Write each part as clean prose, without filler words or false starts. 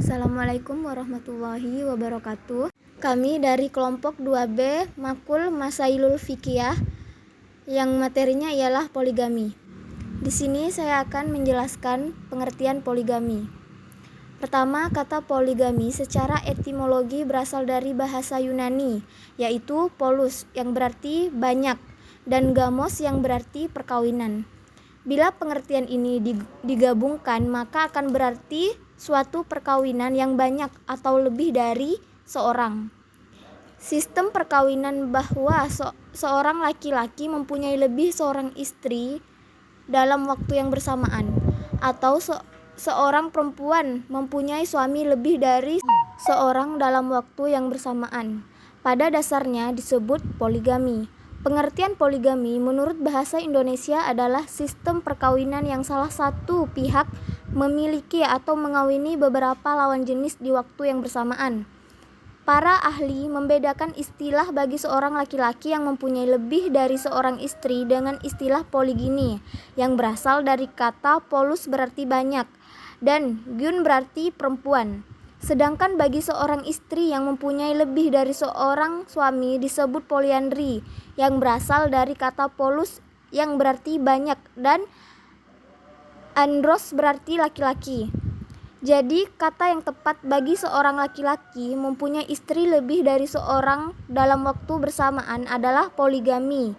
Assalamualaikum warahmatullahi wabarakatuh. Kami dari kelompok 2B Makul Masailul Fikiyah yang materinya ialah poligami. Di sini saya akan menjelaskan pengertian poligami. Pertama, kata poligami secara etimologi berasal dari bahasa Yunani, yaitu polus yang berarti banyak dan gamos yang berarti perkawinan. Bila pengertian ini digabungkan, maka akan berarti suatu perkawinan yang banyak atau lebih dari seorang. Sistem perkawinan bahwa seorang laki-laki mempunyai lebih seorang istri dalam waktu yang bersamaan, atau seorang perempuan mempunyai suami lebih dari seorang dalam waktu yang bersamaan, pada dasarnya disebut poligami. Pengertian poligami menurut bahasa Indonesia adalah sistem perkawinan yang salah satu pihak memiliki atau mengawini beberapa lawan jenis di waktu yang bersamaan. Para ahli membedakan istilah bagi seorang laki-laki yang mempunyai lebih dari seorang istri dengan istilah poligini yang berasal dari kata polus berarti banyak dan gyun berarti perempuan. Sedangkan bagi seorang istri yang mempunyai lebih dari seorang suami disebut poliandri yang berasal dari kata polus yang berarti banyak dan andros berarti laki-laki. Jadi kata yang tepat bagi seorang laki-laki mempunyai istri lebih dari seorang dalam waktu bersamaan adalah poligami.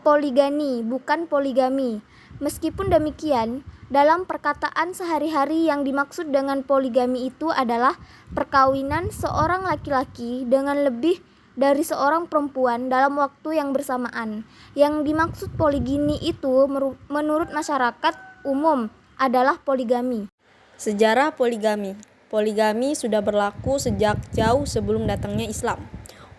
Poligami, bukan poligami. Meskipun demikian, dalam perkataan sehari-hari yang dimaksud dengan poligami itu adalah perkawinan seorang laki-laki dengan lebih dari seorang perempuan dalam waktu yang bersamaan. Yang dimaksud poligini itu menurut masyarakat umum adalah poligami. Sejarah poligami. Poligami sudah berlaku sejak jauh sebelum datangnya Islam.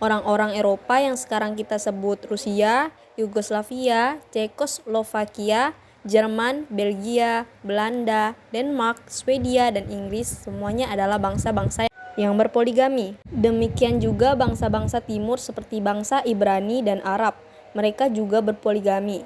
Orang-orang Eropa yang sekarang kita sebut Rusia, Yugoslavia, Cekoslovakia, Jerman, Belgia, Belanda, Denmark, Swedia, dan Inggris semuanya adalah bangsa-bangsa yang berpoligami. Demikian juga bangsa-bangsa timur seperti bangsa Ibrani dan Arab. Mereka juga berpoligami.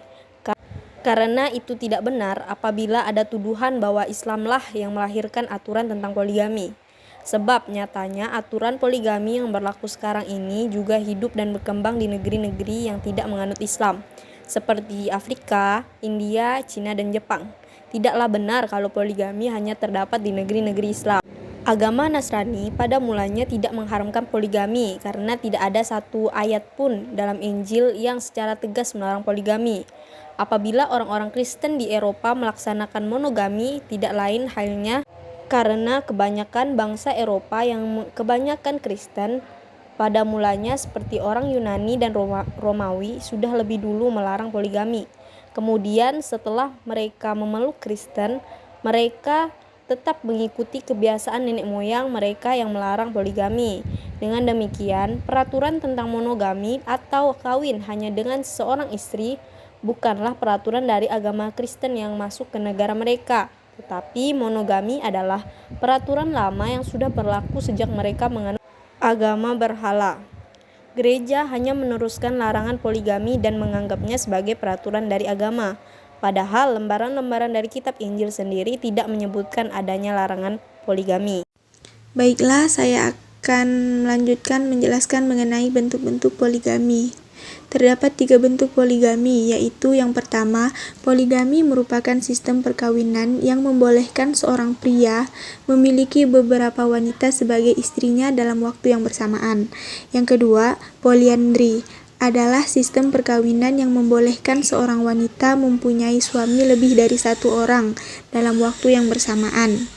Karena itu tidak benar apabila ada tuduhan bahwa Islamlah yang melahirkan aturan tentang poligami. Sebab nyatanya aturan poligami yang berlaku sekarang ini juga hidup dan berkembang di negeri-negeri yang tidak menganut Islam, seperti Afrika, India, Cina, dan Jepang. Tidaklah benar kalau poligami hanya terdapat di negeri-negeri Islam. Agama Nasrani pada mulanya tidak mengharamkan poligami karena tidak ada satu ayat pun dalam Injil yang secara tegas melarang poligami. Apabila orang-orang Kristen di Eropa melaksanakan monogami, tidak lain halnya karena kebanyakan bangsa Eropa yang kebanyakan Kristen pada mulanya seperti orang Yunani dan Romawi sudah lebih dulu melarang poligami. Kemudian setelah mereka memeluk Kristen, mereka tetap mengikuti kebiasaan nenek moyang mereka yang melarang poligami. Dengan demikian, peraturan tentang monogami atau kawin hanya dengan seorang istri bukanlah peraturan dari agama Kristen yang masuk ke negara mereka. Tetapi monogami adalah peraturan lama yang sudah berlaku sejak mereka menganut agama berhala. Gereja hanya meneruskan larangan poligami dan menganggapnya sebagai peraturan dari agama. Padahal lembaran-lembaran dari kitab Injil sendiri tidak menyebutkan adanya larangan poligami. Baiklah, saya akan melanjutkan menjelaskan mengenai bentuk-bentuk poligami. Terdapat 3 bentuk poligami, yaitu yang pertama, poligami merupakan sistem perkawinan yang membolehkan seorang pria memiliki beberapa wanita sebagai istrinya dalam waktu yang bersamaan. Yang kedua, poliandri adalah sistem perkawinan yang membolehkan seorang wanita mempunyai suami lebih dari satu orang dalam waktu yang bersamaan.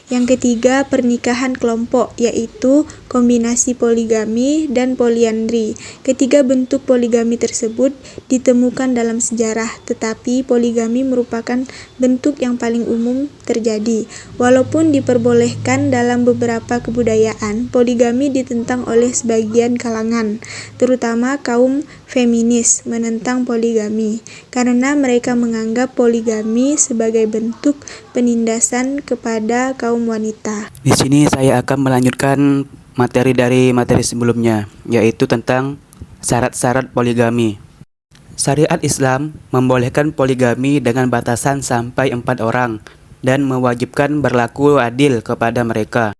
Yang ketiga, pernikahan kelompok, yaitu kombinasi poligami dan poliandri. Ketiga bentuk poligami tersebut ditemukan dalam sejarah, tetapi poligami merupakan bentuk yang paling umum terjadi. Walaupun diperbolehkan dalam beberapa kebudayaan, poligami ditentang oleh sebagian kalangan, terutama kaum feminis menentang poligami, karena mereka menganggap poligami sebagai bentuk penindasan kepada kaum wanita. Di sini saya akan melanjutkan materi dari materi sebelumnya, yaitu tentang syarat-syarat poligami. Syariat Islam membolehkan poligami dengan batasan sampai 4 orang dan mewajibkan berlaku adil kepada mereka.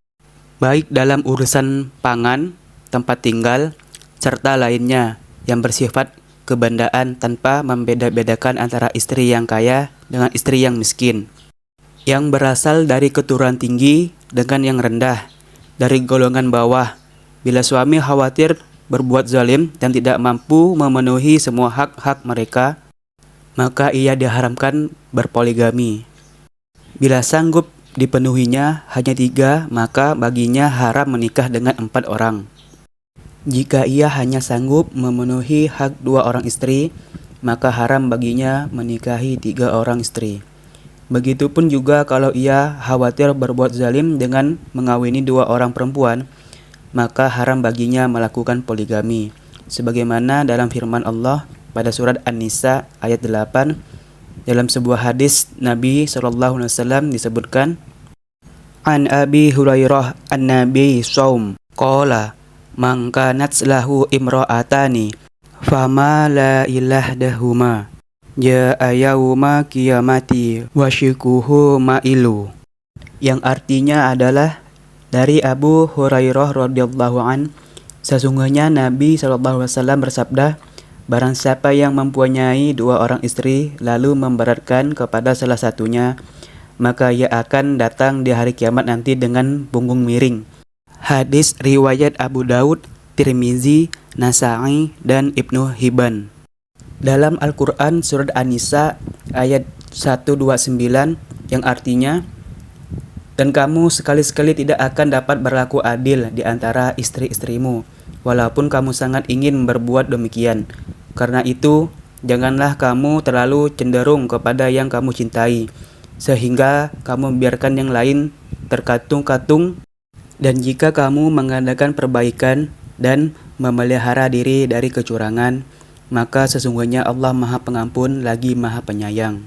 baik dalam urusan pangan, tempat tinggal, serta lainnya yang bersifat kebendaan tanpa membeda-bedakan antara istri yang kaya dengan istri yang miskin, yang berasal dari keturunan tinggi dengan yang rendah, dari golongan bawah. Bila suami khawatir berbuat zalim dan tidak mampu memenuhi semua hak-hak mereka, maka ia diharamkan berpoligami. Bila sanggup dipenuhinya hanya 3, maka baginya haram menikah dengan 4 orang. Jika ia hanya sanggup memenuhi hak 2 orang istri, maka haram baginya menikahi 3 orang istri. Begitupun juga kalau ia khawatir berbuat zalim dengan mengawini 2 orang perempuan, maka haram baginya melakukan poligami. Sebagaimana dalam firman Allah pada surat An-Nisa ayat 8, dalam sebuah hadis Nabi SAW disebutkan, An Abi Hurairah an-Nabi saum qala man kanat lahu imra'atani fama la ilahdahuma ja'a yauma qiyamati wa syikuhu ma'ilu, yang artinya adalah dari Abu Hurairah radhiyallahu an, sesungguhnya Nabi SAW bersabda, barang siapa yang mempunyai 2 orang istri lalu memberatkan kepada salah satunya, maka ia akan datang di hari kiamat nanti dengan punggung miring. Hadis riwayat Abu Daud, Tirmizi, Nasa'i, dan Ibnu Hibban. Dalam Al-Quran surat An-Nisa ayat 129 yang artinya, dan kamu sekali-sekali tidak akan dapat berlaku adil di antara istri-istrimu, walaupun kamu sangat ingin berbuat demikian. Karena itu, janganlah kamu terlalu cenderung kepada yang kamu cintai, sehingga kamu membiarkan yang lain terkatung-katung. Dan jika kamu mengadakan perbaikan dan memelihara diri dari kecurangan, maka sesungguhnya Allah Maha Pengampun lagi Maha Penyayang.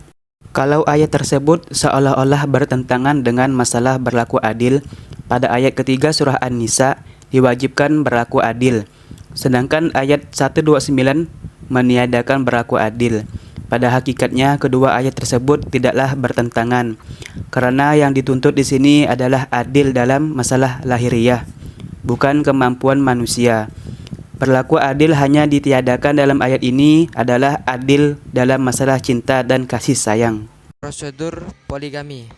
Kalau ayat tersebut seolah-olah bertentangan dengan masalah berlaku adil, pada ayat ketiga surah An-Nisa diwajibkan berlaku adil, sedangkan ayat 129 meniadakan berlaku adil. Pada hakikatnya kedua ayat tersebut tidaklah bertentangan, karena yang dituntut di sini adalah adil dalam masalah lahiriah, bukan kemampuan manusia. Berlaku adil hanya ditiadakan dalam ayat ini adalah adil dalam masalah cinta dan kasih sayang. Prosedur poligami.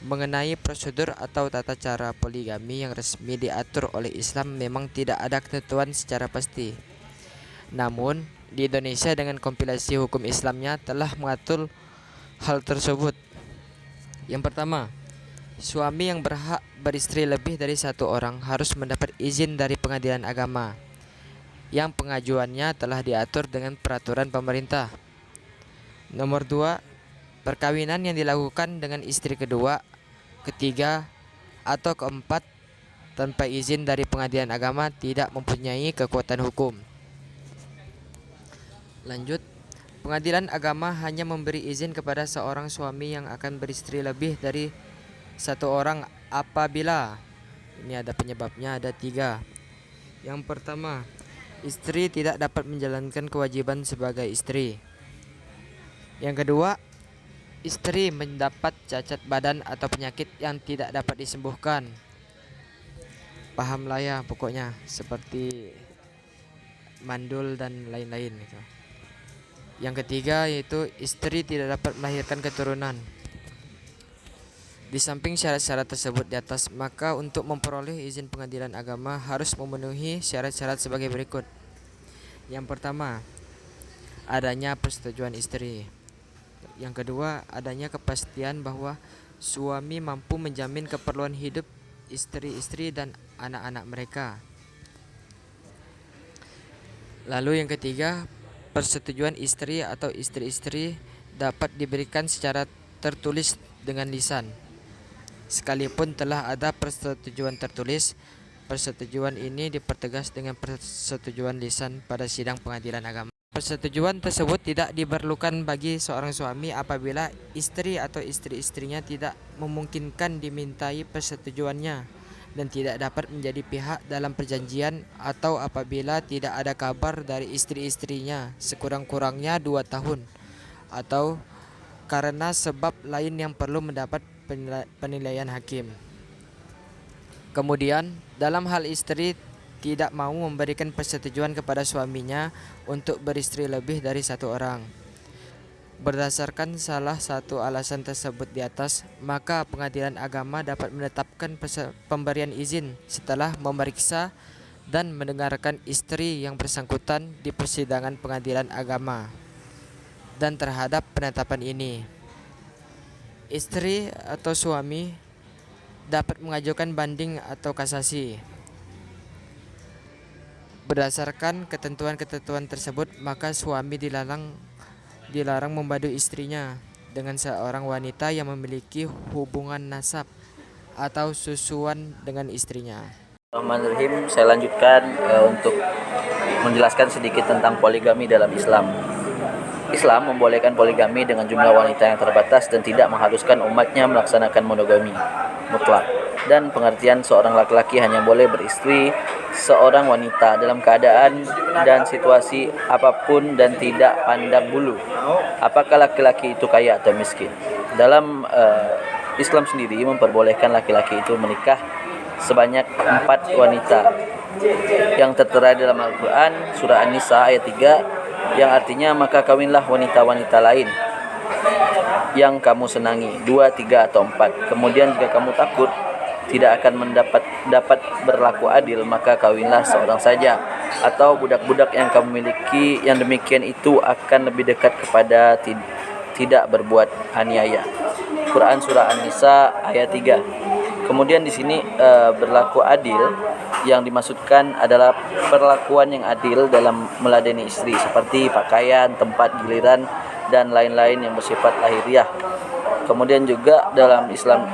Mengenai prosedur atau tata cara poligami yang resmi diatur oleh Islam memang tidak ada ketentuan secara pasti. Namun, di Indonesia dengan kompilasi hukum Islamnya telah mengatur hal tersebut. Yang pertama, suami yang berhak beristri lebih dari 1 orang harus mendapat izin dari pengadilan agama, yang pengajuannya telah diatur dengan peraturan pemerintah. Nomor 2, perkawinan yang dilakukan dengan istri kedua, ketiga, atau keempat tanpa izin dari pengadilan agama tidak mempunyai kekuatan hukum. Lanjut, pengadilan agama hanya memberi izin kepada seorang suami yang akan beristri lebih dari 1 orang apabila, ini ada penyebabnya, ada 3. Yang pertama, istri tidak dapat menjalankan kewajiban sebagai istri. Yang kedua, istri mendapat cacat badan atau penyakit yang tidak dapat disembuhkan. Pahamlah ya pokoknya, seperti mandul dan lain-lain gitu. Yang ketiga yaitu istri tidak dapat melahirkan keturunan. Di samping syarat-syarat tersebut di atas, maka untuk memperoleh izin pengadilan agama harus memenuhi syarat-syarat sebagai berikut. Yang pertama, adanya persetujuan istri. Yang kedua, adanya kepastian bahwa suami mampu menjamin keperluan hidup istri-istri dan anak-anak mereka. Lalu yang ketiga, persetujuan istri atau istri-istri dapat diberikan secara tertulis dengan lisan. Sekalipun telah ada persetujuan tertulis, persetujuan ini dipertegas dengan persetujuan lisan pada sidang pengadilan agama. Persetujuan tersebut tidak diperlukan bagi seorang suami apabila istri atau istri-istrinya tidak memungkinkan dimintai persetujuannya dan tidak dapat menjadi pihak dalam perjanjian, atau apabila tidak ada kabar dari istri-istrinya sekurang-kurangnya 2 tahun, atau karena sebab lain yang perlu mendapat penilaian hakim. Kemudian, dalam hal istri tidak mau memberikan persetujuan kepada suaminya untuk beristri lebih dari satu orang. Berdasarkan salah satu alasan tersebut di atas, maka pengadilan agama dapat menetapkan pemberian izin setelah memeriksa dan mendengarkan istri yang bersangkutan di persidangan pengadilan agama. Dan terhadap penetapan ini, istri atau suami dapat mengajukan banding atau kasasi. Berdasarkan ketentuan-ketentuan tersebut, maka suami dilarang membadu istrinya dengan seorang wanita yang memiliki hubungan nasab atau susuan dengan istrinya. Bismillahirrahmanirrahim. Saya lanjutkan untuk menjelaskan sedikit tentang poligami dalam Islam. Islam membolehkan poligami dengan jumlah wanita yang terbatas dan tidak mengharuskan umatnya melaksanakan monogami mutlak. Dan pengertian seorang laki-laki hanya boleh beristri seorang wanita dalam keadaan dan situasi apapun dan tidak pandang bulu apakah laki-laki itu kaya atau miskin. Dalam Islam sendiri memperbolehkan laki-laki itu menikah sebanyak 4 wanita yang tertera dalam Al-Quran surah An-Nisa ayat 3, yang artinya maka kawinlah wanita-wanita lain yang kamu senangi, 2, 3 atau 4. Kemudian jika kamu takut tidak akan dapat berlaku adil, maka kawinlah seorang saja atau budak-budak yang kamu miliki, yang demikian itu akan lebih dekat kepada tidak berbuat aniaya. Quran surah An-Nisa ayat 3. Kemudian di sini berlaku adil yang dimaksudkan adalah perlakuan yang adil dalam meladeni istri seperti pakaian, tempat giliran dan lain-lain yang bersifat lahiriah. Kemudian juga dalam Islam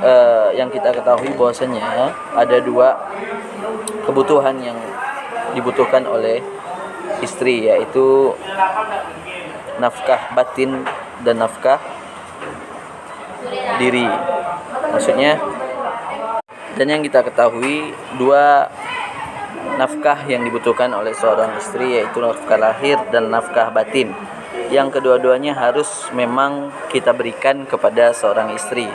yang kita ketahui bahwasanya ada 2 kebutuhan yang dibutuhkan oleh istri, yaitu nafkah batin dan nafkah diri. Maksudnya, dan yang kita ketahui 2 nafkah yang dibutuhkan oleh seorang istri, yaitu nafkah lahir dan nafkah batin, yang kedua-duanya harus memang kita berikan kepada seorang istri.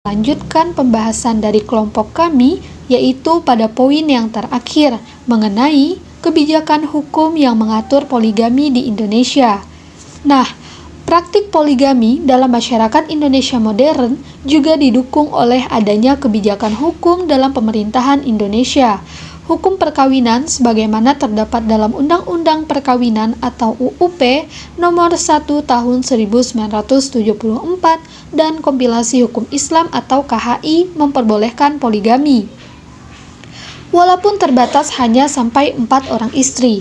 Lanjutkan pembahasan dari kelompok kami, yaitu pada poin yang terakhir mengenai kebijakan hukum yang mengatur poligami di Indonesia. Nah, praktik poligami dalam masyarakat Indonesia modern juga didukung oleh adanya kebijakan hukum dalam pemerintahan Indonesia. Hukum perkawinan sebagaimana terdapat dalam Undang-Undang Perkawinan atau UUP nomor 1 tahun 1974 dan Kompilasi Hukum Islam atau KHI memperbolehkan poligami, walaupun terbatas hanya sampai 4 orang istri.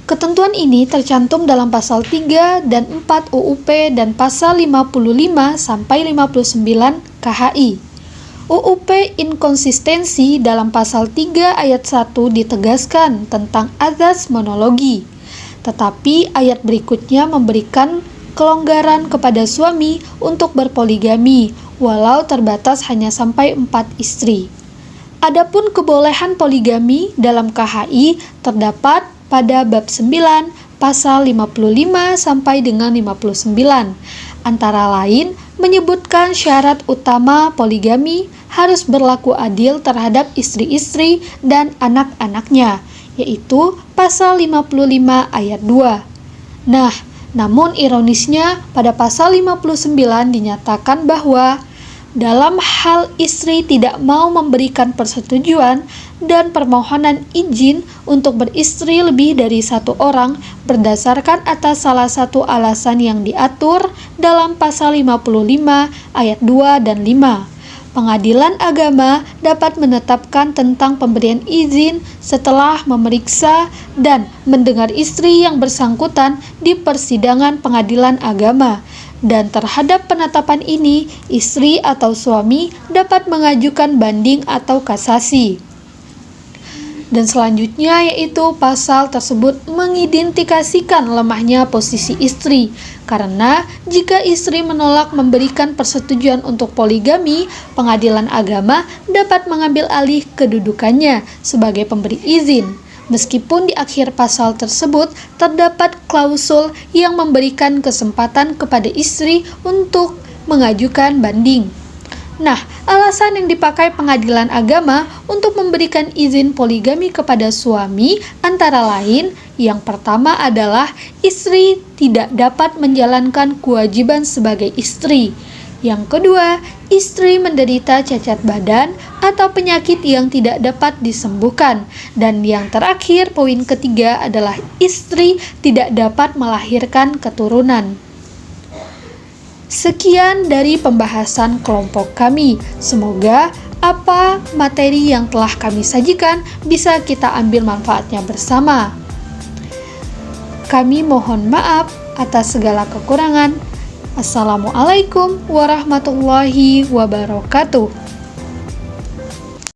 Ketentuan ini tercantum dalam pasal 3 dan 4 UUP dan pasal 55 sampai 59 KHI. UUP inkonsistensi dalam pasal 3 ayat 1 ditegaskan tentang azas monologi, tetapi ayat berikutnya memberikan kelonggaran kepada suami untuk berpoligami walau terbatas hanya sampai 4 istri. Adapun kebolehan poligami dalam KHI terdapat pada bab 9 pasal 55 sampai dengan 59, antara lain menyebutkan syarat utama poligami harus berlaku adil terhadap istri-istri dan anak-anaknya, yaitu pasal 55 ayat 2. Nah, namun ironisnya pada pasal 59 dinyatakan bahwa dalam hal istri tidak mau memberikan persetujuan dan permohonan izin untuk beristri lebih dari 1 orang berdasarkan atas salah satu alasan yang diatur dalam pasal 55 ayat 2 dan 5. Pengadilan agama dapat menetapkan tentang pemberian izin setelah memeriksa dan mendengar istri yang bersangkutan di persidangan pengadilan agama. Dan terhadap penetapan ini, istri atau suami dapat mengajukan banding atau kasasi. Dan selanjutnya yaitu pasal tersebut mengidentifikasikan lemahnya posisi istri, karena jika istri menolak memberikan persetujuan untuk poligami, pengadilan agama dapat mengambil alih kedudukannya sebagai pemberi izin. Meskipun di akhir pasal tersebut terdapat klausul yang memberikan kesempatan kepada istri untuk mengajukan banding. Nah, alasan yang dipakai pengadilan agama untuk memberikan izin poligami kepada suami antara lain, yang pertama adalah istri tidak dapat menjalankan kewajiban sebagai istri. Yang kedua, istri menderita cacat badan atau penyakit yang tidak dapat disembuhkan. Dan yang terakhir, poin ketiga adalah istri tidak dapat melahirkan keturunan. Sekian dari pembahasan kelompok kami. Semoga apa materi yang telah kami sajikan bisa kita ambil manfaatnya bersama. Kami mohon maaf atas segala kekurangan. Assalamualaikum warahmatullahi wabarakatuh.